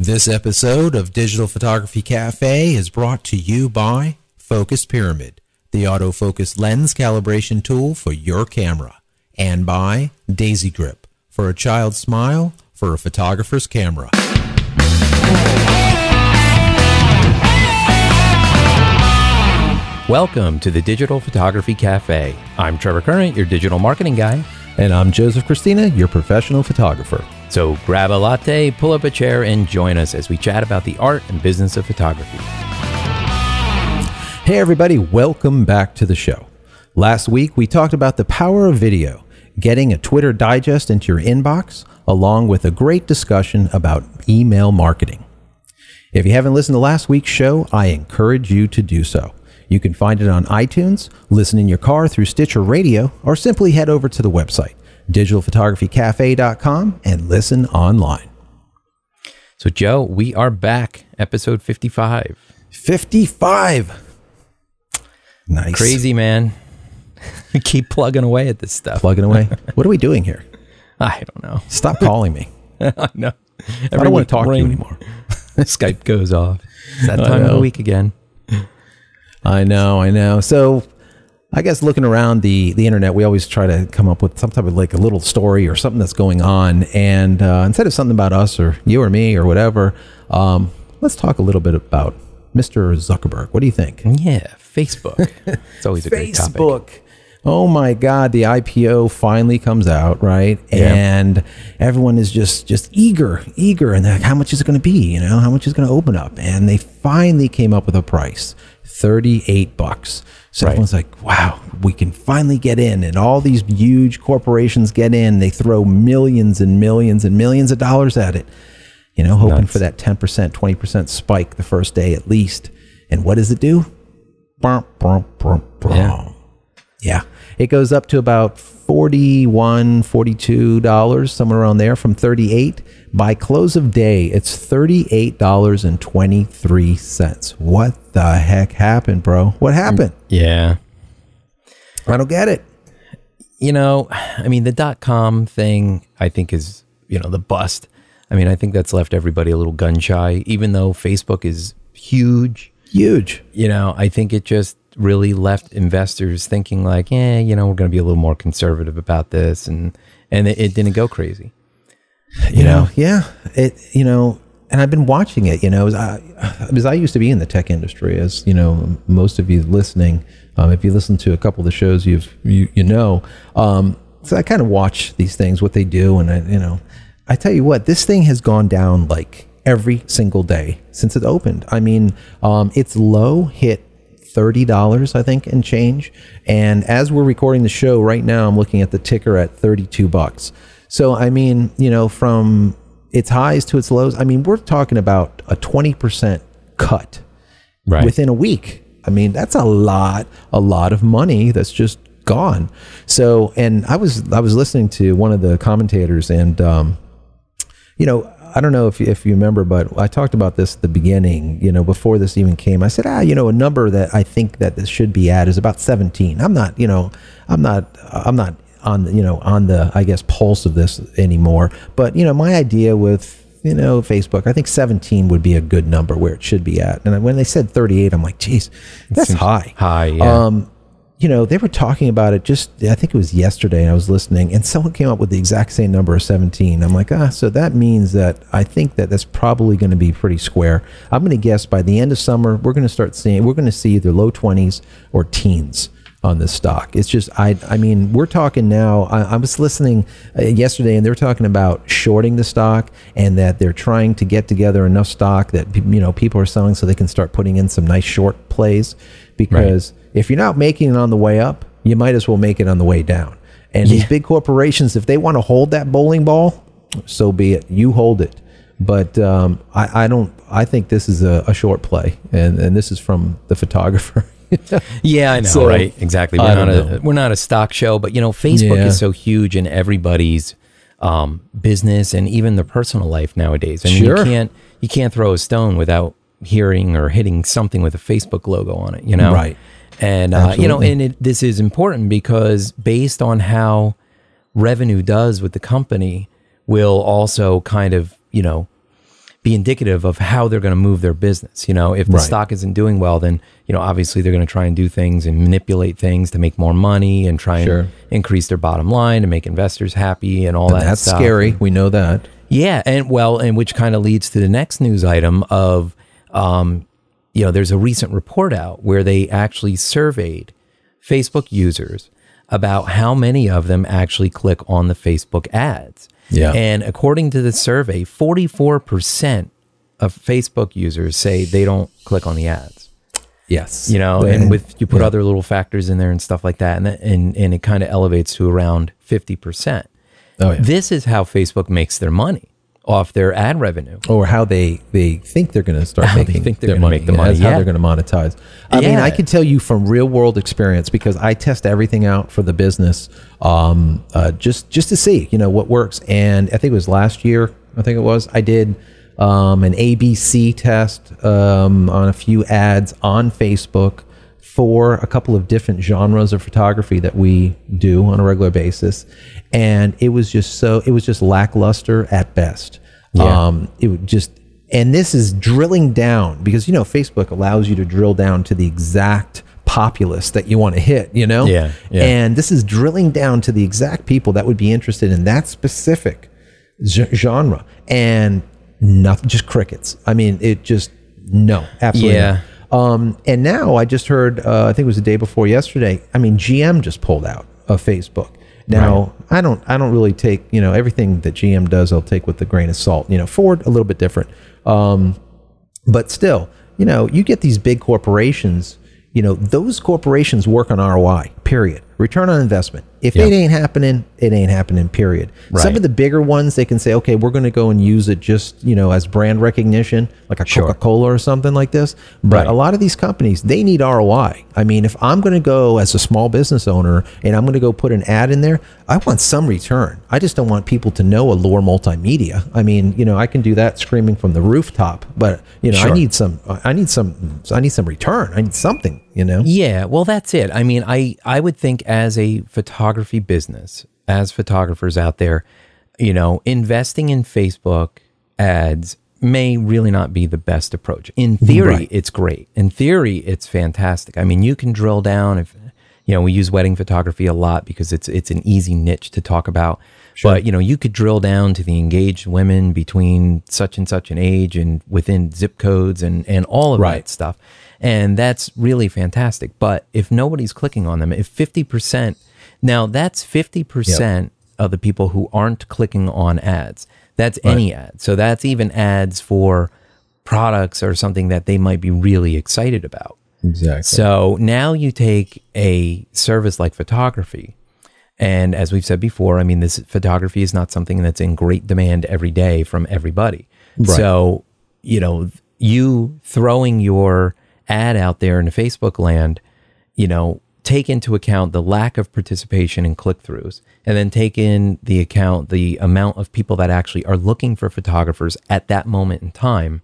This episode of Digital Photography Cafe is brought to you by Focus Pyramid, the autofocus lens calibration tool for your camera, and by Daisy Grip, for a child's smile for a photographer's camera. Welcome to the Digital Photography Cafe. I'm Trevor Current, your digital marketing guy. And I'm Joseph Christina, your professional photographer. So grab a latte, pull up a chair, and join us as we chat about the art and business of photography. Hey everybody, welcome back to the show. Last week we talked about the power of video, getting a Twitter digest into your inbox, along with a great discussion about email marketing. If you haven't listened to last week's show, I encourage you to do so. You can find it on iTunes, listen in your car through Stitcher Radio, or simply head over to the website, digitalphotographycafe.com, and listen online. So Joe, we are back, episode 55. 55! Nice. Crazy, man. We keep plugging away at this stuff. Plugging away? What are we doing here? I don't know. Stop calling me. I know. I don't want to talk to you anymore. Skype goes off. It's that time of the week again. I know. So I guess looking around the internet, we always try to come up with some type of like a little story or something that's going on. And instead of something about us or you or me or whatever, let's talk a little bit about Mr. Zuckerberg. What do you think? Yeah, Facebook. It's always a great topic. Facebook. Oh my God, the IPO finally comes out, right? Yeah. And everyone is just eager. And they're like, how much is it going to be? You know, how much is it going to open up? And they finally came up with a price, $38. So everyone's like, wow, we can finally get in. And all these huge corporations get in. They throw millions and millions and millions of dollars at it, you know, hoping for that 10%, 20% spike the first day at least. And what does it do? Yeah. It goes up to about $41, $42, somewhere around there from 38. By close of day, it's $38.23. What the heck happened, bro? What happened? Yeah. I don't get it. You know, I mean, the .com thing, I think is, you know, the bust. I mean, I think that's left everybody a little gun shy, even though Facebook is huge. Huge. You know, I think it just really left investors thinking like, you know, we're going to be a little more conservative about this. And it didn't go crazy. You know? Yeah. You know, and I've been watching it, you know, because I used to be in the tech industry, as, you know, most of you listening, if you listen to a couple of the shows, you know, so I kind of watch these things, what they do. And you know, I tell you what, this thing has gone down like every single day since it opened. I mean, its low hit $30, I think, and change. And as we're recording the show right now, I'm looking at the ticker at $32. So, I mean, you know, from its highs to its lows, I mean, we're talking about a 20% cut within a week. I mean, that's a lot of money that's just gone. So, and I was listening to one of the commentators, and, you know, I don't know if you remember, but I talked about this at the beginning, you know, before this even came. I said, you know, a number that I think that this should be at is about 17. I'm not on the, you know, on the, I guess, pulse of this anymore. But, you know, my idea with, you know, Facebook, I think 17 would be a good number where it should be at. And when they said 38, I'm like, geez, that's high. High, yeah. You know, they were talking about it just, I think it was yesterday, and I was listening, and someone came up with the exact same number of 17. I'm like, so that means that I think that that's probably going to be pretty square. I'm going to guess by the end of summer, we're going to see either low 20s or teens on this stock. It's just, I mean, we're talking now, I was listening yesterday, and they were talking about shorting the stock, and that they're trying to get together enough stock that, you know, people are selling so they can start putting in some nice short plays, because if you're not making it on the way up, you might as well make it on the way down. And these big corporations, if they want to hold that bowling ball, so be it. You hold it. But I think this is a short play, and this is from the photographer. Yeah, I know, so, right? Exactly. We're not a stock show, but, you know, Facebook is so huge in everybody's business and even their personal life nowadays. I mean, you can't throw a stone without hearing or hitting something with a Facebook logo on it, you know? Right. And, you know, and this is important because based on how revenue does with the company will also kind of, you know, be indicative of how they're going to move their business. You know, if the stock isn't doing well, then, you know, obviously they're going to try and do things and manipulate things to make more money and try and increase their bottom line to make investors happy and all that that's stuff. Scary. We know that. Yeah. And which kind of leads to the next news item of, you know, there's a recent report out where they actually surveyed Facebook users about how many of them actually click on the Facebook ads. Yeah. And according to the survey, 44% of Facebook users say they don't click on the ads. Yes. You know, and with you put other little factors in there and stuff like that, and it kind of elevates to around 50%. Oh, yeah. This is how Facebook makes their money off their ad revenue, or how they think they're going to start making their money. Make the money. How they're going to monetize. I mean, I can tell you from real world experience, because I test everything out for the business, just to see, you know, what works. And I think it was last year, I did an ABC test on a few ads on Facebook for a couple of different genres of photography that we do on a regular basis. And it was just lackluster at best. Yeah. It would just, and this is drilling down, because, you know, Facebook allows you to drill down to the exact populace that you want to hit, you know? Yeah. And this is drilling down to the exact people that would be interested in that specific genre, and nothing, just crickets. I mean, it just, no, absolutely. Yeah. And now I just heard, I think it was the day before yesterday, I mean, GM just pulled out of Facebook. Now, I don't really take, you know, everything that GM does, I'll take with a grain of salt. You know, Ford, a little bit different. But still, you know, you get these big corporations, you know, those corporations work on ROI, period. Return on investment. If it ain't happening, it ain't happening, period. Right. Some of the bigger ones, they can say, okay, we're going to go and use it just, you know, as brand recognition, like a Coca-Cola or something like this. But a lot of these companies, they need ROI. I mean, if I'm going to go as a small business owner and I'm going to go put an ad in there, I want some return. I just don't want people to know Allure Multimedia. I mean, you know, I can do that screaming from the rooftop, but, you know, I need some return. I need something, you know? Yeah, well, that's it. I mean, I would think as a photography business, as photographers out there, you know, investing in Facebook ads may really not be the best approach. In theory, it's great. In theory, it's fantastic. I mean, you can drill down. If you know, we use wedding photography a lot because it's an easy niche to talk about. But, you know, you could drill down to the engaged women between such and such an age and within zip codes and all of that stuff. And that's really fantastic. But if nobody's clicking on them, if 50%, now that's 50% of the people who aren't clicking on ads. That's any ad. So that's even ads for products or something that they might be really excited about. Exactly. So now you take a service like photography. And as we've said before, I mean, this photography is not something that's in great demand every day from everybody. So, you know, you throwing your ad out there in the Facebook land, you know, take into account the lack of participation in click-throughs, and then take in the account the amount of people that actually are looking for photographers at that moment in time,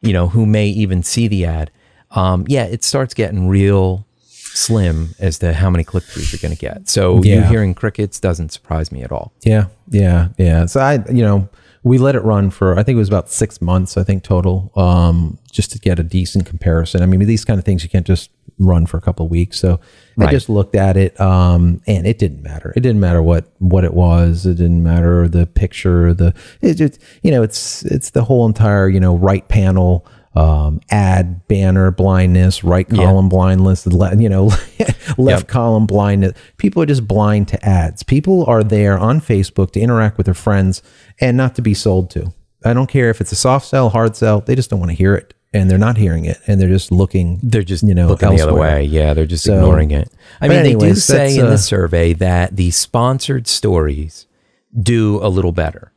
you know, who may even see the ad. It starts getting real slim as to how many click-throughs you're going to get. So you hearing crickets doesn't surprise me at all. Yeah. So we let it run for, I think it was about 6 months, I think total, just to get a decent comparison. I mean, these kind of things you can't just run for a couple of weeks. So I just looked at it, and it didn't matter. It didn't matter what it was. It didn't matter the picture, it's the whole entire, you know, right panel, ad banner blindness, right column blindness, you know, left column blindness. People are just blind to ads. People are there on Facebook to interact with their friends and not to be sold to. I don't care if it's a soft sell, hard sell. They just don't want to hear it, and they're not hearing it, and they're just looking. They're just looking elsewhere. The other way. Yeah, they're just ignoring it. I mean, anyways, they do say in the survey that the sponsored stories do a little better.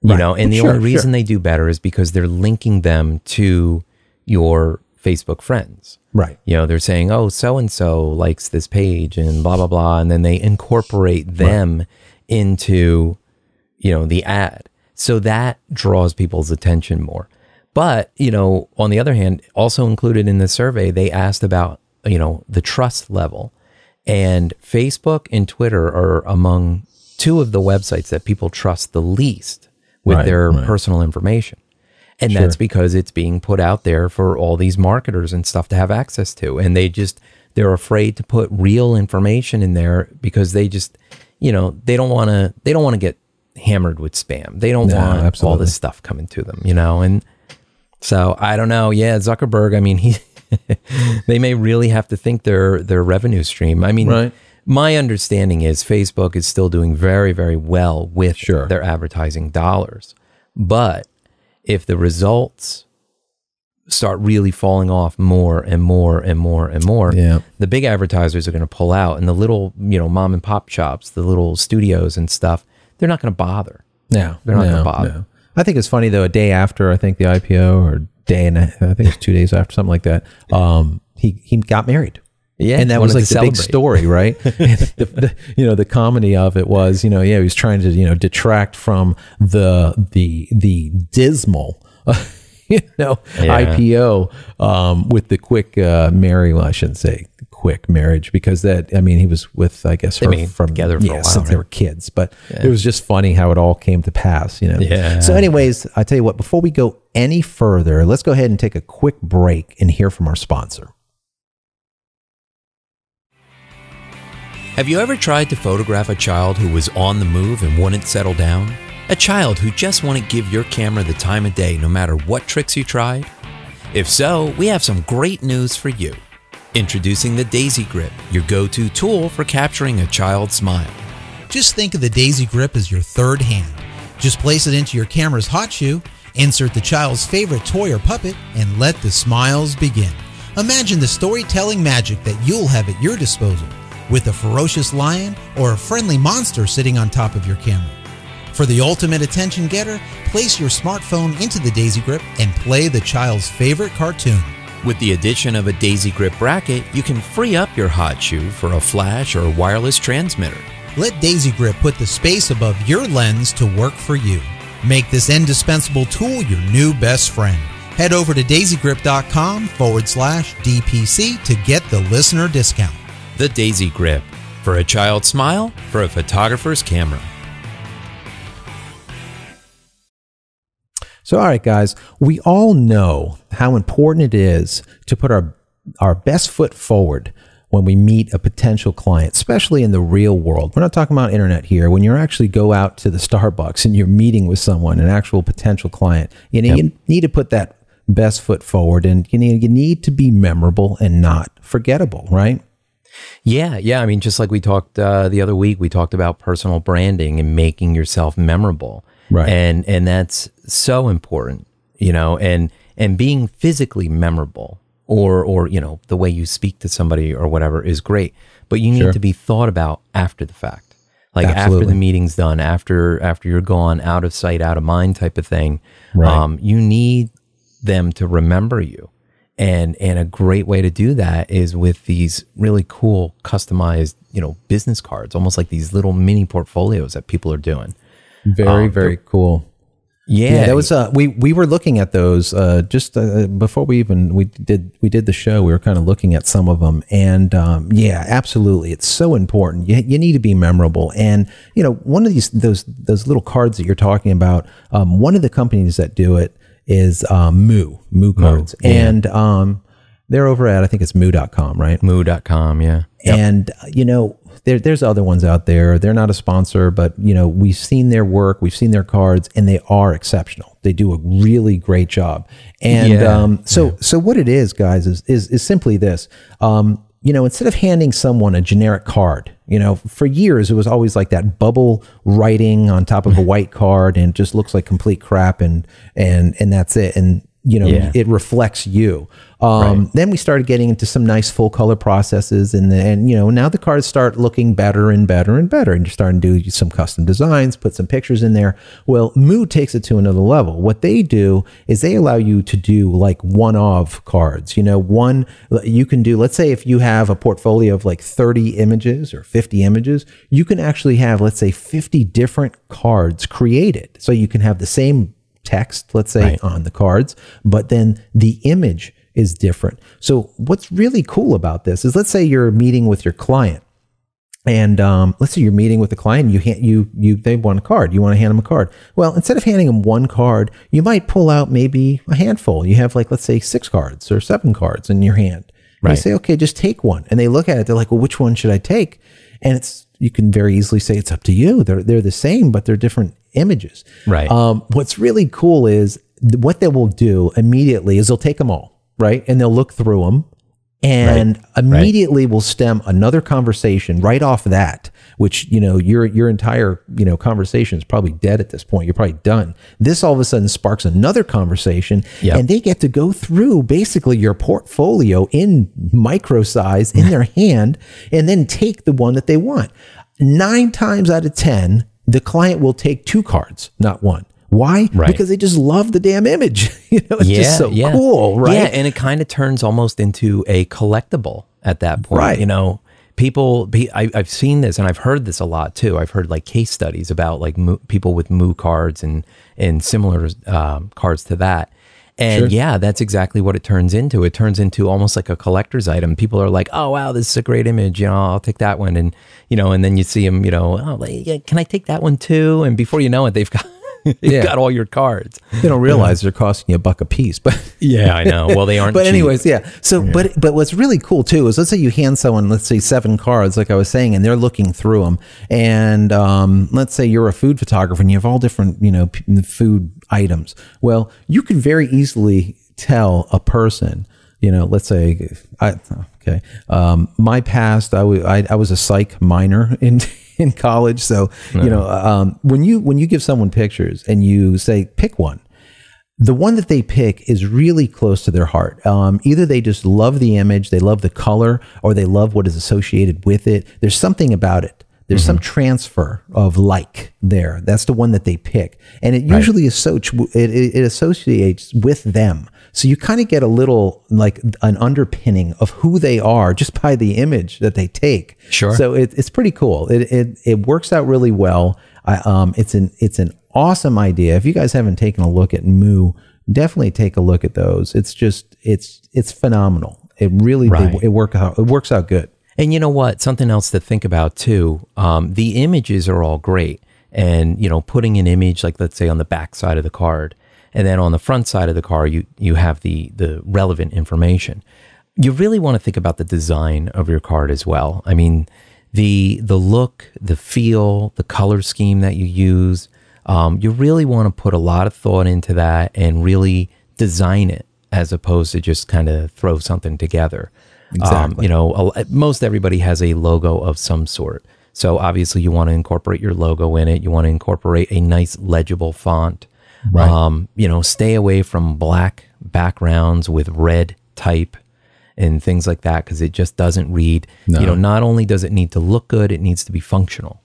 You know, and the only reason they do better is because they're linking them to your Facebook friends. Right. You know, they're saying, oh, so-and-so likes this page and blah, blah, blah. And then they incorporate them into, you know, the ad. So that draws people's attention more. But, you know, on the other hand, also included in the survey, they asked about, you know, the trust level. And Facebook and Twitter are among two of the websites that people trust the least with their personal information. And that's because it's being put out there for all these marketers and stuff to have access to. And they're afraid to put real information in there because they just, they don't want to get hammered with spam. They don't want all this stuff coming to them, and so I don't know. Yeah. Zuckerberg, I mean, they may really have to think their revenue stream. I mean, my understanding is Facebook is still doing very, very well with their advertising dollars. But if the results start really falling off more and more and more and more, the big advertisers are going to pull out, and the little, mom and pop shops, the little studios and stuff, they're not going to bother. No, they're not going to bother. No. I think it's funny though, a day after, I think the IPO, or day and I think it was 2 days after, something like that, he got married. Yeah, and that was like the big story, right? And the comedy of it was, he was trying to, detract from the dismal, IPO with the quick marry. Well, I shouldn't say quick marriage, because he was with, I guess, her from together for a while, since they were kids. But it was just funny how it all came to pass, Yeah. So, anyways, I tell you what, before we go any further, let's go ahead and take a quick break and hear from our sponsor. Have you ever tried to photograph a child who was on the move and wouldn't settle down? A child who just wouldn't give your camera the time of day no matter what tricks you tried? If so, we have some great news for you. Introducing the Daisy Grip, your go-to tool for capturing a child's smile. Just think of the Daisy Grip as your third hand. Just place it into your camera's hot shoe, insert the child's favorite toy or puppet, and let the smiles begin. Imagine the storytelling magic that you'll have at your disposal, with a ferocious lion or a friendly monster sitting on top of your camera. For the ultimate attention getter, place your smartphone into the Daisy Grip and play the child's favorite cartoon. With the addition of a Daisy Grip bracket, you can free up your hot shoe for a flash or wireless transmitter. Let Daisy Grip put the space above your lens to work for you. Make this indispensable tool your new best friend. Head over to daisygrip.com/DPC to get the listener discount. The Daisy Grip, for a child's smile, for a photographer's camera. So, all right, guys, we all know how important it is to put our best foot forward when we meet a potential client, especially in the real world. We're not talking about internet here. When you actually go out to the Starbucks and you're meeting with someone, an actual potential client, you need to put that best foot forward, and you need to be memorable and not forgettable, right? Yeah. I mean, just like we talked the other week, we talked about personal branding and making yourself memorable. Right. And that's so important, and being physically memorable or the way you speak to somebody or whatever is great, but you need to be thought about after the fact. Like after the meeting's done, after you're gone, out of sight, out of mind type of thing. Right. You need them to remember you. And a great way to do that is with these really cool customized, business cards, almost like these little mini portfolios that people are doing. Very cool. Yeah, that was we were looking at those just before we did the show. We were kind of looking at some of them, and absolutely, it's so important. You need to be memorable, and one of those little cards that you're talking about. One of the companies that do it is Moo Cards, and they're over at, I think it's moo.com, right? Moo.com, yeah. Yep. And there's other ones out there. They're not a sponsor, but we've seen their work, we've seen their cards, and they are exceptional. They do a really great job. And so what it is, guys, is simply this. Instead of handing someone a generic card, for years it was always like that bubble writing on top of a white card, and it just looks like complete crap, and that's it. And it reflects you. Then we started getting into some nice full color processes, and now the cards start looking better and better and better, and you're starting to do some custom designs, put some pictures in there. Well, Moo takes it to another level. What they do is they allow you to do like one-of cards. You can do, let's say if you have a portfolio of like 30 images or 50 images, you can actually have, let's say, 50 different cards created. So you can have the same text, let's say, on the cards, but then the image is different. So what's really cool about this is, let's say you're meeting with your client And let's say you're meeting with a client, they want a card. You want to hand them a card. Well, instead of handing them one card, you might pull out maybe a handful. You have like, let's say 6 cards or 7 cards in your hand. Right. You say, okay, just take one. And they look at it. They're like, well, which one should I take? And you can very easily say it's up to you. They're the same, but they're different images. Right. What's really cool is what they will do immediately is they'll take them all, right? And they'll look through them. And immediately will stem another conversation right off that, which, your entire, conversation is probably dead at this point. You're probably done. This all of a sudden sparks another conversation, and they get to go through basically your portfolio in micro size in their hand and then take the one that they want. 9 times out of 10, the client will take 2 cards, not one. Why? Right. Because they just love the damn image. It's just so cool, right? Yeah, and it kind of turns almost into a collectible at that point. Right. I've seen this and I've heard this a lot too. I've heard like case studies about like people with Moo cards and similar cards to that. And that's exactly what it turns into. It turns into almost like a collector's item. People are like, oh, wow, this is a great image. I'll take that one. And, and then you see them, can I take that one too? And before you know it, they've got all your cards. They don't realize they're costing you $1 a piece, but I know. Well, they aren't. But cheap. anyways, So, but what's really cool too is let's say you hand someone, let's say 7 cards, like I was saying, and they're looking through them. And let's say you're a food photographer and you have all different, food items. Well, you could very easily tell a person, let's say, my past, I was a psych minor in college. So, when you give someone pictures and you say, pick one, the one that they pick is really close to their heart. Either they just love the image, they love the color, or they love what is associated with it. There's something about it. There's some transfer of like there. That's the one that they pick. And it usually it associates with them. So you kind of get a little like an underpinning of who they are just by the image that they take. Sure. So it's pretty cool. It works out really well. It's an awesome idea. If you guys haven't taken a look at Moo, definitely take a look at those. It's phenomenal. It really it works out good. And you know what? Something else to think about too. The images are all great, and putting an image like, let's say, on the back side of the card, and then on the front side of the card, you have the relevant information. You really want to think about the design of your card as well. I mean, the look, the feel, the color scheme that you use. You really want to put a lot of thought into that and really design it, as opposed to just kind of throw something together. Exactly. Most everybody has a logo of some sort. So obviously you want to incorporate your logo in it. You want to incorporate a nice legible font. Right. Stay away from black backgrounds with red type and things like that, because it just doesn't read. No. Not only does it need to look good, it needs to be functional.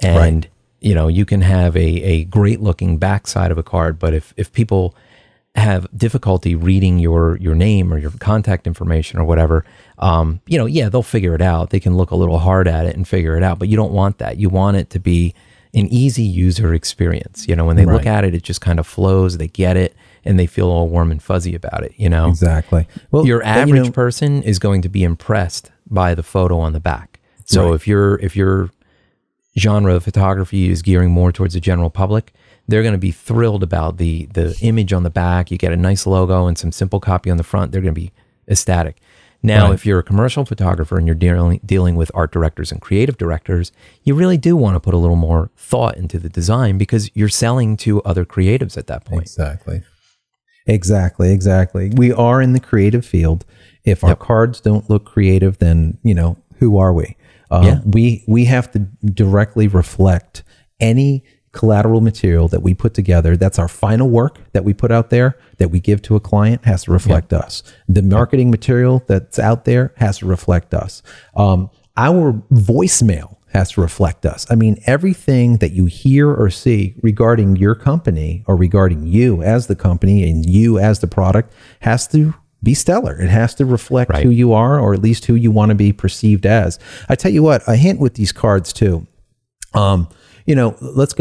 And, you can have a great looking backside of a card, but if people have difficulty reading your name or your contact information or whatever, they'll figure it out. They can look a little hard at it and figure it out, but you don't want that. You want it to be an easy user experience. When they look at it, it just kind of flows, they get it, and they feel all warm and fuzzy about it, Exactly. Well, your average person is going to be impressed by the photo on the back. So if your genre of photography is gearing more towards the general public, they're going to be thrilled about the image on the back. You get a nice logo and some simple copy on the front. They're going to be ecstatic. Now, if you're a commercial photographer and you're dealing with art directors and creative directors, you really do want to put a little more thought into the design, because you're selling to other creatives at that point. Exactly. We are in the creative field. If our cards don't look creative, then, who are we? We have to directly reflect any collateral material that we put together. That's our final work that we put out there, that we give to a client, has to reflect us. The marketing material that's out there has to reflect us. Our voicemail has to reflect us. I mean, everything that you hear or see regarding your company or regarding you as the company and you as the product has to be stellar. It has to reflect who you are, or at least who you want to be perceived as. I tell you what, a hint with these cards too. Let's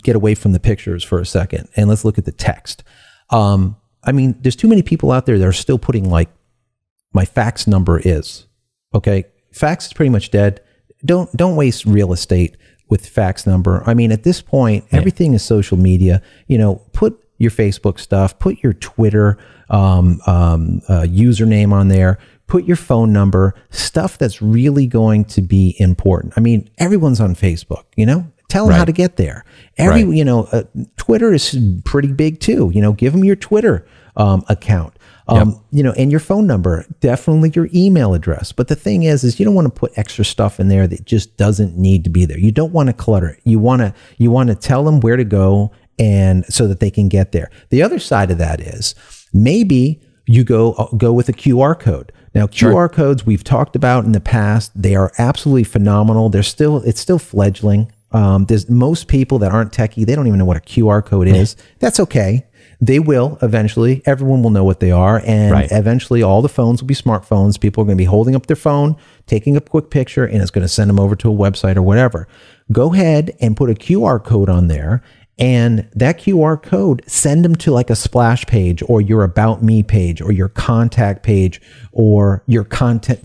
get away from the pictures for a second and let's look at the text. There's too many people out there that are still putting like, my fax number is, okay. Fax is pretty much dead. don't waste real estate with fax number. I mean, at this point, everything is social media. Put your Facebook stuff, put your Twitter username on there, put your phone number, stuff that's really going to be important. I mean, everyone's on Facebook, tell them how to get there. Twitter is pretty big too. Give them your Twitter account. And your phone number, definitely your email address. But the thing is you don't want to put extra stuff in there that just doesn't need to be there. You don't want to clutter it. You want to tell them where to go, and so that they can get there. The other side of that is maybe you go with a QR code. Now, QR codes we've talked about in the past, they are absolutely phenomenal. It's still fledgling. There's most people that aren't techie, they don't even know what a QR code is. That's okay. They will eventually. Everyone will know what they are. And eventually all the phones will be smartphones. People are going to be holding up their phone, taking a quick picture, and it's going to send them over to a website or whatever. Go ahead and put a QR code on there. And that QR code, send them to like a splash page or your About Me page or your contact page or your content,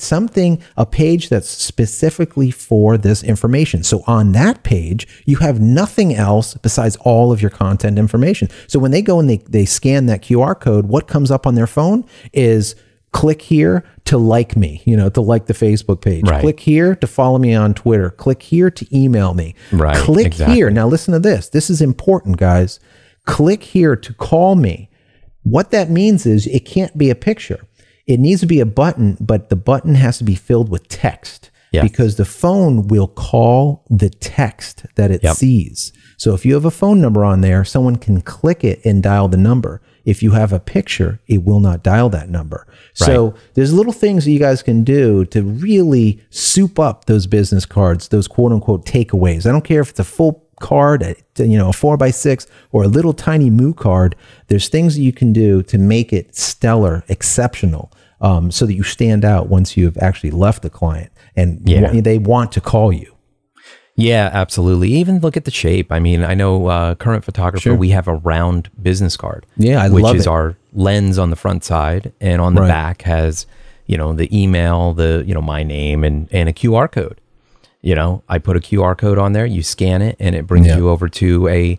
a page that's specifically for this information. So on that page, you have nothing else besides all of your content information. So when they go and they scan that QR code, what comes up on their phone is click here to like me, to like the Facebook page. Right. Click here to follow me on Twitter. Click here to email me. Right. Click here. Now listen to this. This is important, guys. Click here to call me. What that means is it can't be a picture. It needs to be a button, but the button has to be filled with text because the phone will call the text that it sees. So if you have a phone number on there, someone can click it and dial the number. If you have a picture, it will not dial that number. Right. So there's little things that you guys can do to really soup up those business cards, those quote unquote takeaways. I don't care if it's a full card, a 4x6 or a little tiny moo card. There's things that you can do to make it stellar, exceptional, so that you stand out once you've actually left the client and they want to call you. Yeah, absolutely. Even look at the shape. I mean, I know current photographer, we have a round business card. Yeah, I love it. Which is our lens on the front side, and on the back has, the email, my name and a QR code. I put a QR code on there, you scan it, and it brings you over to a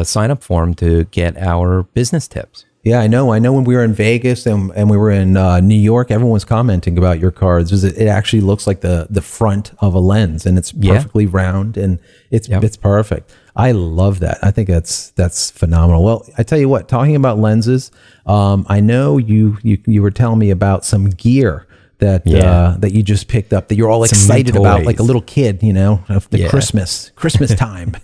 sign up form to get our business tips. Yeah, I know. When we were in Vegas and we were in New York, everyone was commenting about your cards. It actually looks like the front of a lens, and it's perfectly round, and it's perfect. I love that. I think that's phenomenal. Well, I tell you what, talking about lenses, I know you were telling me about some gear that you just picked up that you're all excited about, like a little kid, of the Christmas time.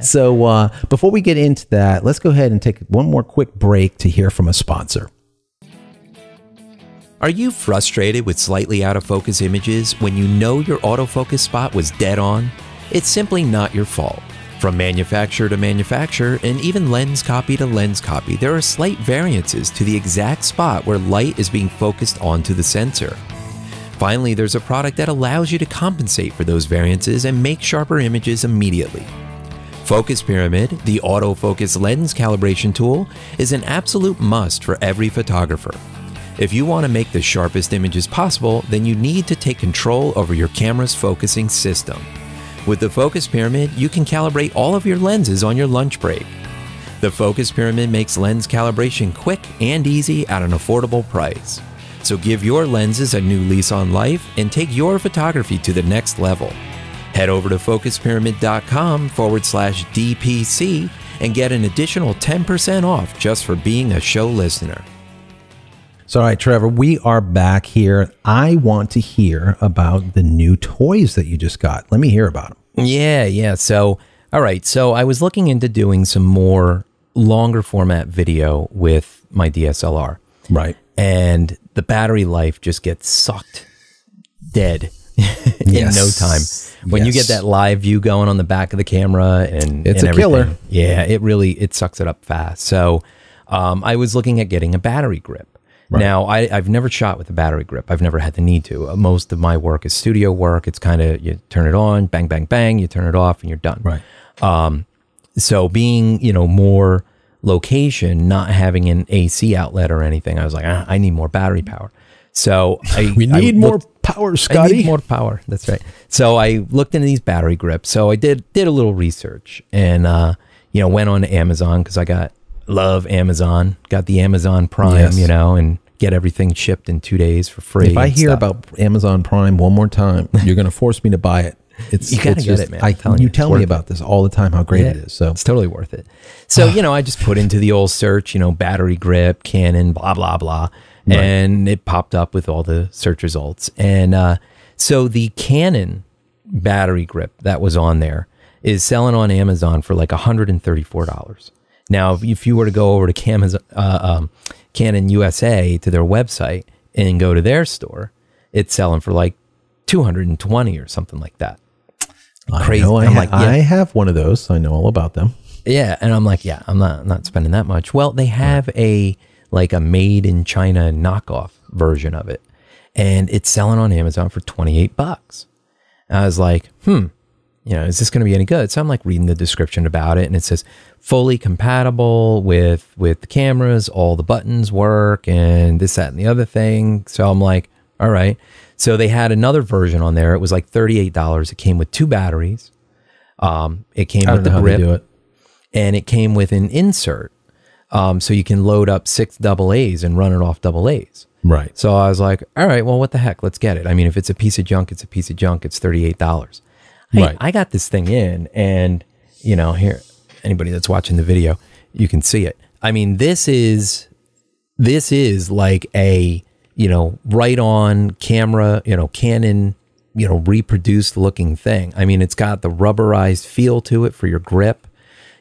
So before we get into that, let's go ahead and take one more quick break to hear from a sponsor. Are you frustrated with slightly out of focus images when you know your autofocus spot was dead on? It's simply not your fault. From manufacturer to manufacturer, and even lens copy to lens copy, there are slight variances to the exact spot where light is being focused onto the sensor. Finally, there's a product that allows you to compensate for those variances and make sharper images immediately. Focus Pyramid, the autofocus lens calibration tool, is an absolute must for every photographer. If you want to make the sharpest images possible, then you need to take control over your camera's focusing system. With the Focus Pyramid, you can calibrate all of your lenses on your lunch break. The Focus Pyramid makes lens calibration quick and easy at an affordable price. So give your lenses a new lease on life and take your photography to the next level. Head over to focuspyramid.com/DPC and get an additional 10% off just for being a show listener. So, all right, Trevor, we are back here. I want to hear about the new toys that you just got. Let me hear about them. Yeah. So, all right. So I was looking into doing some more longer format video with my DSLR. Right. And the battery life just gets sucked dead in no time. When you get that live view going on the back of the camera and it's a killer. Yeah, it sucks it up fast. So I was looking at getting a battery grip. Right. Now, I've never shot with a battery grip. I've never had the need to. Most of my work is studio work. It's kind of, you turn it on, bang, bang, bang, you turn it off, and you're done. Right. So being, more location, not having an AC outlet or anything, I was like, I need more battery power. So we need more power, Scotty. I need more power. That's right. So I looked into these battery grips. So I did a little research and, went on to Amazon because I love Amazon, got the Amazon Prime, and get everything shipped in 2 days for free. If I hear about Amazon Prime one more time, you're going to force me to buy it. You gotta get it, man. You tell me about this all the time, how great it is. So it's totally worth it. So, I just put into the old search, battery grip, Canon, blah, blah, blah. Right. And it popped up with all the search results. And so the Canon battery grip that was on there is selling on Amazon for like $134. Now, if you were to go over to Canon USA to their website and go to their store, it's selling for like $220 or something like that. Crazy. I have one of those. So I know all about them. Yeah, and I'm like, I'm not spending that much. Well, they have a made in China knockoff version of it, and it's selling on Amazon for $28. And I was like, is this going to be any good? So I'm like reading the description about it, and it says fully compatible with the cameras, all the buttons work, and this, that, and the other thing. So I'm like, all right. So they had another version on there. It was like $38. It came with 2 batteries. It came with the grip, and it came with an insert. So you can load up 6 AA's and run it off AA's. Right. So I was like, all right, well, what the heck? Let's get it. I mean, if it's a piece of junk, it's a piece of junk. It's $38. Right. I got this thing in, and, here, anybody that's watching the video, you can see it. I mean, this is like a, right on camera, Canon, reproduced looking thing. I mean, it's got the rubberized feel to it for your grip.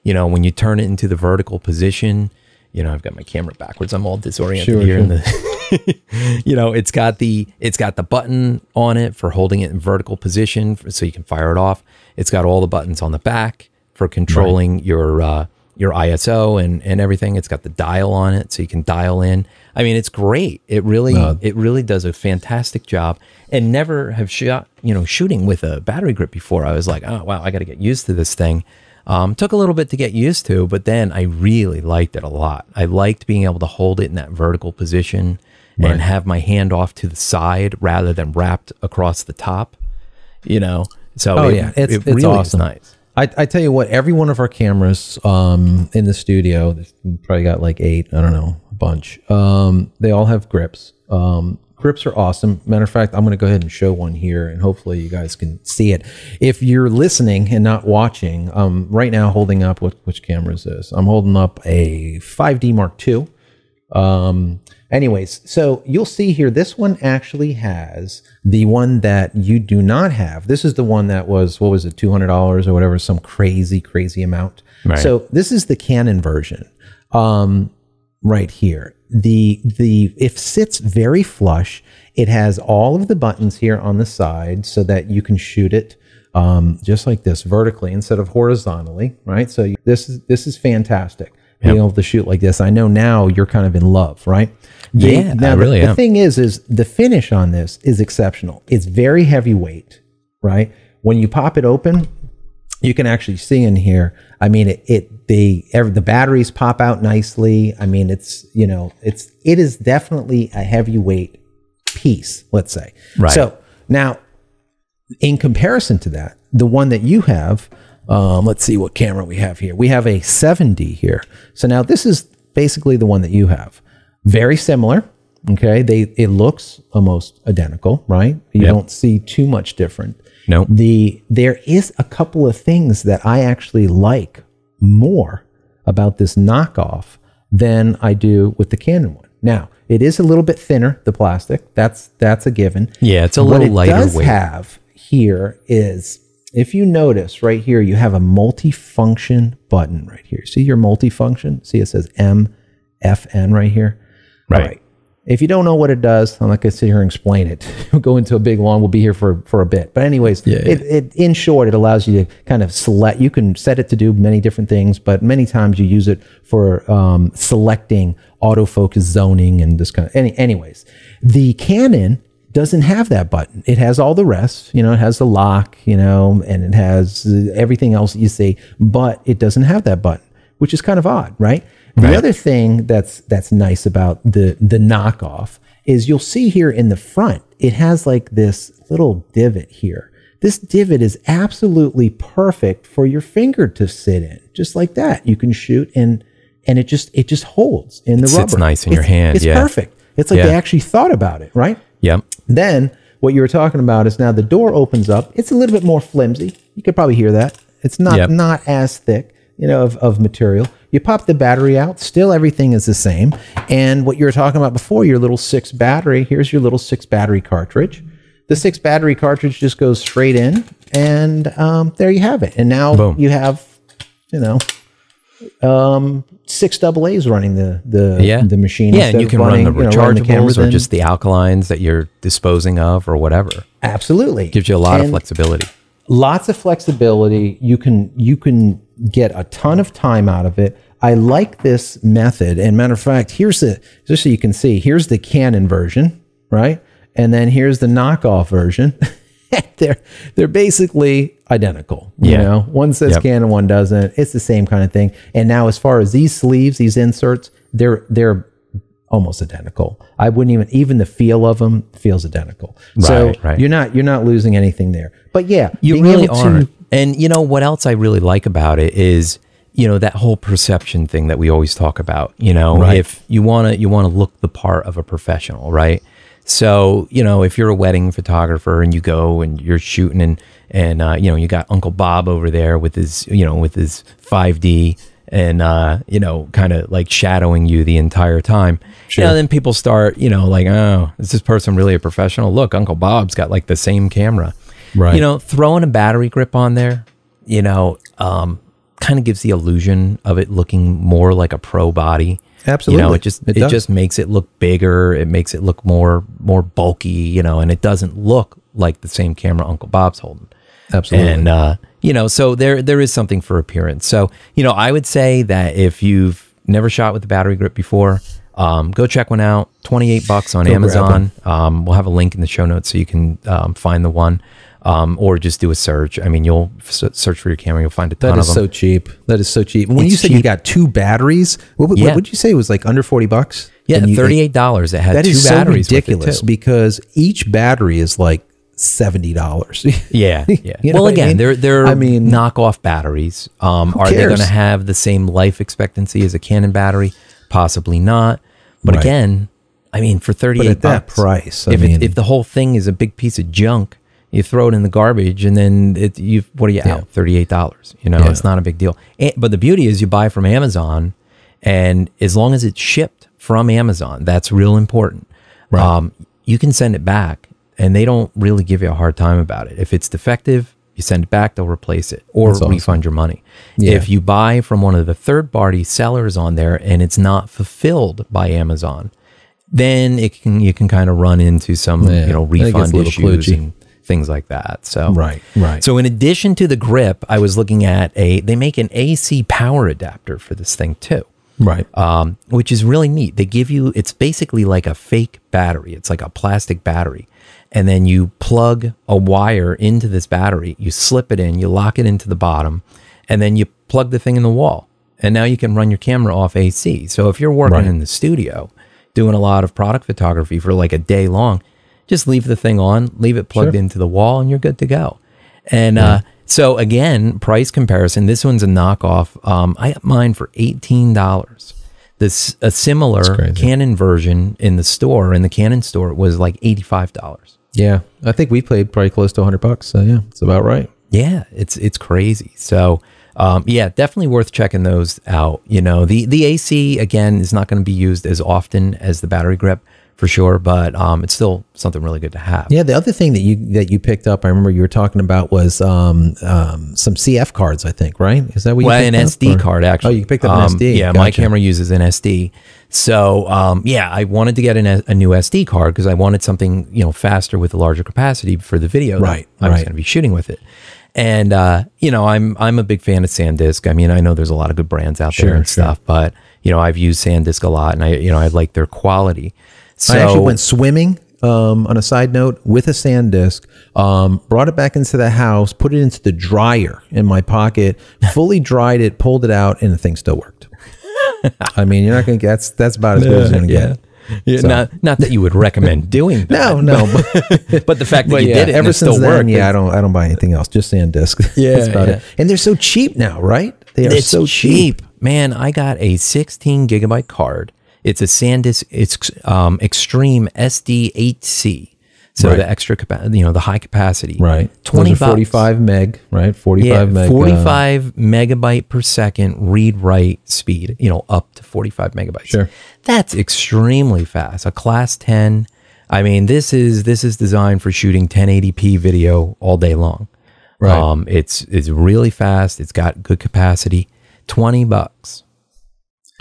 When you turn it into the vertical position, I've got my camera backwards. I'm all disoriented here. Sure. It's got the button on it for holding it in vertical position so you can fire it off. It's got all the buttons on the back for controlling your ISO and everything. It's got the dial on it so you can dial in. I mean, it's great. It really does a fantastic job. And never have shot, shooting with a battery grip before. I was like, oh wow, I got to get used to this thing. Took a little bit to get used to, but then I really liked it a lot. I liked being able to hold it in that vertical position and have my hand off to the side rather than wrapped across the top, So it really awesome. Is nice. I tell you what, every one of our cameras in the studio, we probably got like 8, I don't know, a bunch. They all have grips. Grips are awesome. Matter of fact, I'm going to go ahead and show one here, and hopefully you guys can see it. If you're listening and not watching, right now holding up, which camera is this? I'm holding up a 5D Mark II. Anyways, so you'll see here, this one actually has the one that you do not have. This is the one that was, what was it, $200 or whatever, some crazy, crazy amount. Right. So this is the Canon version right here. It sits very flush. It has all of the buttons here on the side so that you can shoot it just like this, vertically instead of horizontally, right? So this is fantastic. Being able to shoot like this. I know now you're kind of in love, right? I really am. The thing is the finish on this is exceptional. It's very heavyweight, right? When you pop it open, you can actually see in here. I mean, the batteries pop out nicely. I mean, it is definitely a heavyweight piece, let's say. Right. So now, in comparison to that, the one that you have, let's see what camera we have here. We have a 7D here. So now this is basically the one that you have. Very similar. Okay. It looks almost identical, right? You don't see too much different. No. There is a couple of things that I actually like more about this knockoff than I do with the Canon one. Now, it is a little bit thinner, the plastic. That's a given. Yeah, it's a little lighter weight. What it does have here is, if you notice right here, you have a multi-function button right here. See your multi-function? See, it says MFN right here. Right. All right. If you don't know what it does, I'm not going to sit here and explain it. We'll go into a big long. We'll be here for a bit. But anyways, it in short, it allows you to kind of select. You can set it to do many different things, but many times you use it for selecting autofocus zoning and this kind of. Anyways, the Canon doesn't have that button. It has all the rest. It has the lock, and it has everything else that you see, but it doesn't have that button, which is kind of odd, right? The other thing that's nice about the knockoff is you'll see here in the front, it has like this little divot here. This divot is absolutely perfect for your finger to sit in, just like that. You can shoot and it just holds in the rubber. It's nice in your hand. It's perfect. It's like they actually thought about it, right? Yep. Then what you were talking about is now the door opens up. It's a little bit more flimsy. You could probably hear that. It's not as thick, of material. You pop the battery out. Still, everything is the same. And what you were talking about before, your little 6 battery. Here's your little 6 battery cartridge. The 6 battery cartridge just goes straight in, and there you have it. And now you have, 6 AA's running the machine. Yeah, and you can run the rechargeables or just the alkalines that you're disposing of or whatever. Absolutely. Gives you a lot of flexibility. Lots of flexibility. You can get a ton of time out of it. I like this method. And matter of fact, just so you can see, here's the Canon version, right? And then here's the knockoff version. They're basically identical. One says Canon, one doesn't. It's the same kind of thing. And now, as far as these sleeves, these inserts, they're almost identical. I wouldn't even the feel of them feels identical. Right. You're not losing anything there. But yeah, you really aren't. And what else I really like about it is that whole perception thing that we always talk about. If you want to look the part of a professional, right? So, if you're a wedding photographer and you go and you're shooting and you got Uncle Bob over there with his 5D and, kind of like shadowing you the entire time. Sure. Then people start, like, oh, is this person really a professional? Look, Uncle Bob's got like the same camera. Right. Throwing a battery grip on there, kind of gives the illusion of it looking more like a pro body. Absolutely. It just makes it look bigger. It makes it look more bulky, and it doesn't look like the same camera Uncle Bob's holding. Absolutely. And, so there is something for appearance. So, I would say that if you've never shot with the battery grip before, go check one out. $28 on Amazon. We'll have a link in the show notes so you can find the one. Or just do a search. I mean, you'll search for your camera, you'll find a ton of them. That is so cheap. That is so cheap. When you said you got 2 batteries, what would you say it was like under $40? Yeah, $38. It had 2 batteries. That is so ridiculous because each battery is like $70. Yeah. Well, again, they're knockoff batteries. Are they going to have the same life expectancy as a Canon battery? Possibly not. But again, for $38, but at that price, if the whole thing is a big piece of junk, you throw it in the garbage, and then what are you out? $38. It's not a big deal. But the beauty is you buy from Amazon, and as long as it's shipped from Amazon, that's real important. Right. You can send it back, and they don't really give you a hard time about it. If it's defective, you send it back, they'll replace it or refund your money. Yeah. If you buy from one of the third-party sellers on there and it's not fulfilled by Amazon, then you can kind of run into some refund issues and things like that. So right. So in addition to the grip, I was looking at they make an AC power adapter for this thing too. Right. Which is really neat. They give you, it's basically like a fake battery. It's like a plastic battery. And then you plug a wire into this battery, you slip it in, you lock it into the bottom, and then you plug the thing in the wall. And now you can run your camera off AC. So if you're working in the studio, doing a lot of product photography for like a day long, just leave the thing on, leave it plugged into the wall, and you're good to go. And so again, price comparison, this one's a knockoff. I got mine for $18. A similar Canon version in the Canon store, was like $85. Yeah, I think we paid probably close to $100. So yeah, it's about right. Yeah, it's crazy. So definitely worth checking those out. The AC again is not going to be used as often as the battery grip, for sure, but it's still something really good to have. Yeah, the other thing that you picked up, I remember you were talking about, was some CF cards, I think, right? Is that what you picked up? An SD card, actually. Oh, you picked up an SD. Yeah, my camera uses an SD. So, I wanted to get a new SD card because I wanted something, faster with a larger capacity for the video that I was going to be shooting with it. And, I'm a big fan of SanDisk. I mean, I know there's a lot of good brands out there and stuff, but, I've used SanDisk a lot, and I like their quality. So, I actually went swimming, on a side note, with a SanDisk, brought it back into the house, put it into the dryer in my pocket, fully dried it, pulled it out, and the thing still worked. I mean, you're not going to get, that's about as good as you're going to get. Yeah, so. Not that you would recommend doing that. No. But the fact that you did it ever and it since still then, worked. I don't buy anything else. Just SanDisk. Yeah, that's about it. And they're so cheap now, right? It's so cheap. Man, I got a 16 gigabyte card. It's a SanDisk. It's Extreme SD8C. So the extra capacity, the high capacity. Right. $20. 45 meg, right? 45 meg. 45 megabyte per second read write speed, up to 45 megabytes. Sure. That's extremely fast. A class 10. I mean, this is designed for shooting 1080p video all day long. Right. It's really fast. It's got good capacity. $20.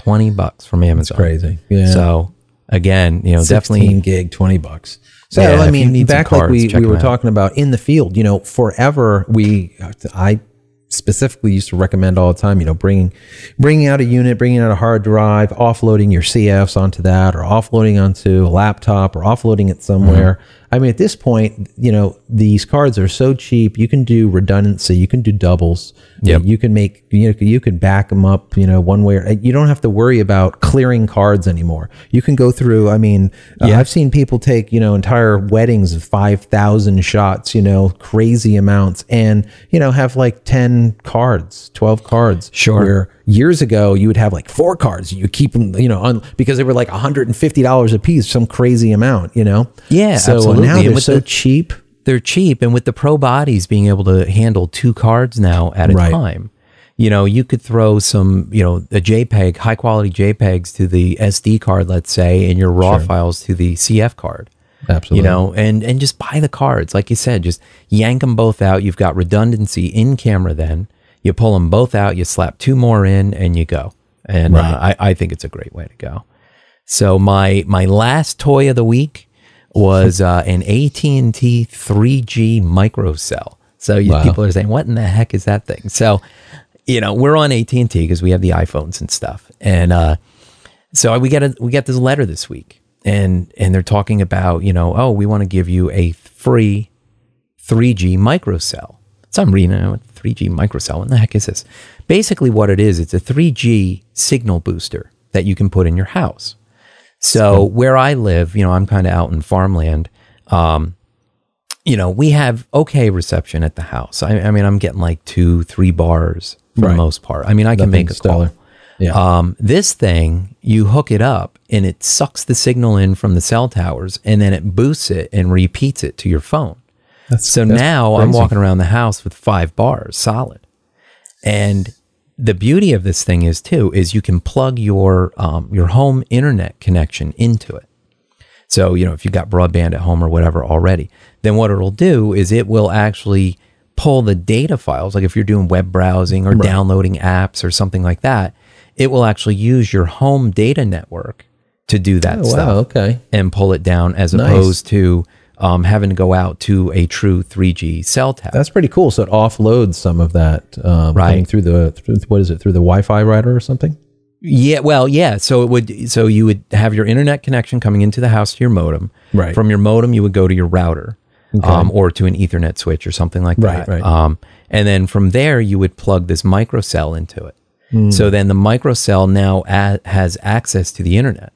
$20 from Amazon. That's crazy. Yeah. So again, 16 definitely gig, $20. So yeah, I mean, back cards, like we were talking about in the field, forever I specifically used to recommend all the time, bringing out a unit, bringing out a hard drive, offloading your CFs onto that, or offloading onto a laptop, or offloading it somewhere. Mm-hmm. I mean, at this point, these cards are so cheap. You can do redundancy. You can do doubles. Yep. You can make, you can back them up, one way. You don't have to worry about clearing cards anymore. You can go through. I mean, I've seen people take, entire weddings of 5,000 shots, crazy amounts, and, have like 10 cards, 12 cards. Sure. Where years ago you would have like 4 cards. You keep them, because they were like $150 a piece, some crazy amount, Yeah, so absolutely. Now they're so cheap. They're cheap, and with the Pro bodies being able to handle 2 cards now at a time, you could throw some, a JPEG, high quality JPEGs to the SD card, let's say, and your RAW files to the CF card. Absolutely. And just buy the cards, like you said, just yank them both out. You've got redundancy in camera. Then you pull them both out, you slap 2 more in, and you go. And I think it's a great way to go. So my last toy of the week was an AT&T 3G microcell. So people are saying, what in the heck is that thing? So, we're on AT&T because we have the iPhones and stuff. And so we get this letter this week, and they're talking about, we want to give you a free 3G microcell. So I'm reading 3G microcell. What the heck is this? Basically what it is, it's a 3G signal booster that you can put in your house. So where I live, I'm kind of out in farmland. We have okay reception at the house. I mean, I'm getting like 2-3 bars for the most part. I mean, I can make a call. Yeah. This thing, you hook it up and it sucks the signal in from the cell towers, and then it boosts it and repeats it to your phone. Now I'm walking around the house with 5 bars solid. And the beauty of this thing is you can plug your home internet connection into it. So, if you've got broadband at home or whatever already, then what it'll do is it will actually pull the data files. Like if you're doing web browsing or downloading apps or something like that, it will actually use your home data network to do that stuff. Okay. And pull it down as opposed to having to go out to a true 3G cell tower. That's pretty cool. So it offloads some of that coming through through the Wi-Fi router or something? Yeah, well, yeah. So you would have your internet connection coming into the house to your modem. Right. From your modem, you would go to your router, or to an Ethernet switch or something like that. Right. And then from there, you would plug this microcell into it. So then the microcell now has access to the internet.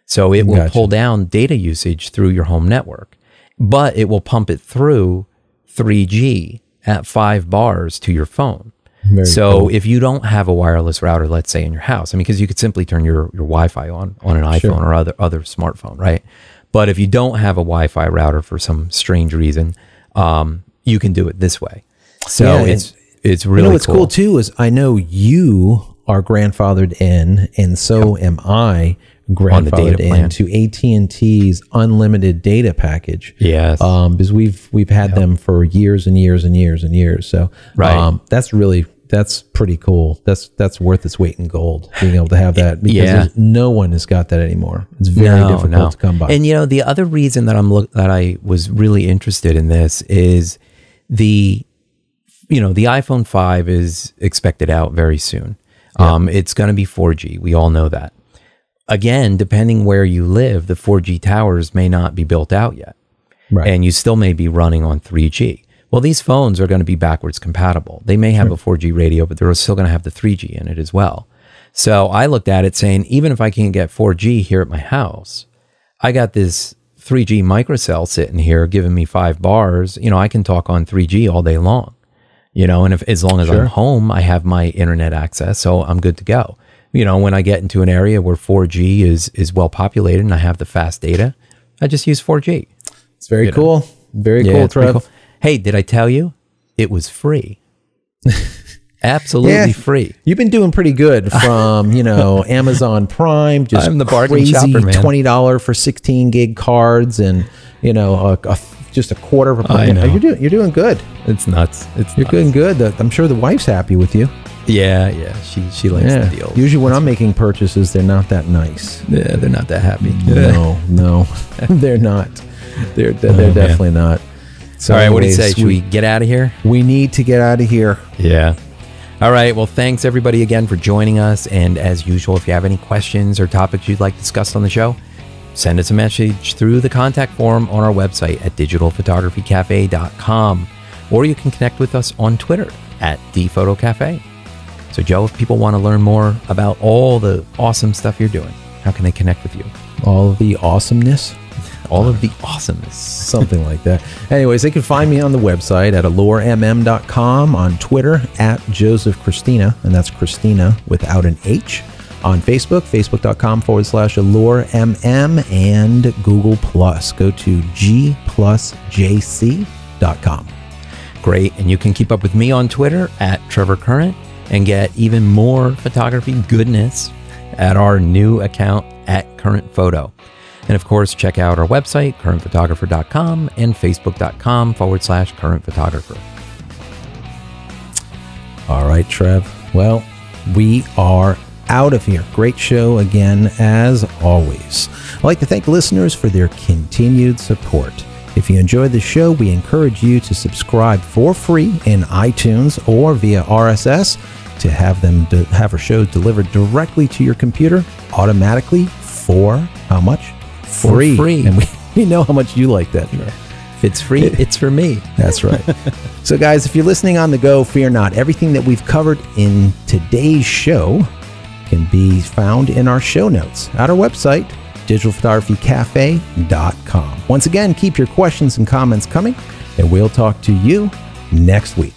So it will pull down data usage through your home network, but it will pump it through 3G at 5 bars to your phone. So if you don't have a wireless router, let's say in your house, because you could simply turn your Wi-Fi on an iPhone or other smartphone, right? But if you don't have a Wi-Fi router for some strange reason, you can do it this way. So it's really what's cool too is I know you are grandfathered in, and so am I grandfathered into AT&T's unlimited data package. Yes. Because we've had them for years and years and years and years. So that's pretty cool. That's worth its weight in gold, being able to have that, because no one has got that anymore. It's very difficult to come by. And the other reason that I was really interested in this is the iPhone 5 is expected out very soon. It's going to be 4G. We all know that. Again, depending where you live, the 4G towers may not be built out yet. Right. And you still may be running on 3G. Well, these phones are going to be backwards compatible. They may have a 4G radio, but they're still going to have the 3G in it as well. So I looked at it saying, even if I can't get 4G here at my house, I got this 3G microcell sitting here giving me 5 bars, I can talk on 3G all day long, and as long as I'm home, I have my internet access, so I'm good to go. When I get into an area where 4G is well populated and I have the fast data, I just use 4G. It's very cool. Very cool, Trev. Cool. Hey, did I tell you? It was free. Absolutely free. You've been doing pretty good from, Amazon Prime, just I'm the bargain crazy shopper, man. $20 for 16 gig cards and, just a quarter of a I know. You're doing good. It's nuts. You're doing good. I'm sure the wife's happy with you. Yeah. She likes the deal. Usually when I'm making purchases, they're not that nice. Yeah, they're not that happy. No, they're not. They're definitely not. So all right, what do you say? Should we get out of here? We need to get out of here. Yeah. All right. Well, thanks everybody again for joining us. And as usual, if you have any questions or topics you'd like discussed on the show, send us a message through the contact form on our website at digitalphotographycafe.com, or you can connect with us on Twitter at dphotocafe. So Joe, if people want to learn more about all the awesome stuff you're doing, how can they connect with you? All of the awesomeness? All of the awesomeness. Something like that. Anyways, they can find me on the website at alluremm.com, on Twitter at Joseph Christina, and that's Christina without an H. On Facebook, facebook.com/AllureMM, and Google+. Go to g+jc.com. Great. And you can keep up with me on Twitter at Trevor Current and get even more photography goodness at our new account at Current Photo. And of course, check out our website, currentphotographer.com, and facebook.com/currentphotographer. All right, Trev. Well, we are out of here. Great show again, as always. I'd like to thank listeners for their continued support. If you enjoyed the show, we encourage you to subscribe for free in iTunes or via RSS to have our shows delivered directly to your computer automatically for how much? Free. And we know how much you like that. If it's free, it's for me. That's right. So guys, if you're listening on the go, fear not. Everything that we've covered in today's show can be found in our show notes at our website, digitalphotographycafe.com. Once again, keep your questions and comments coming, and we'll talk to you next week.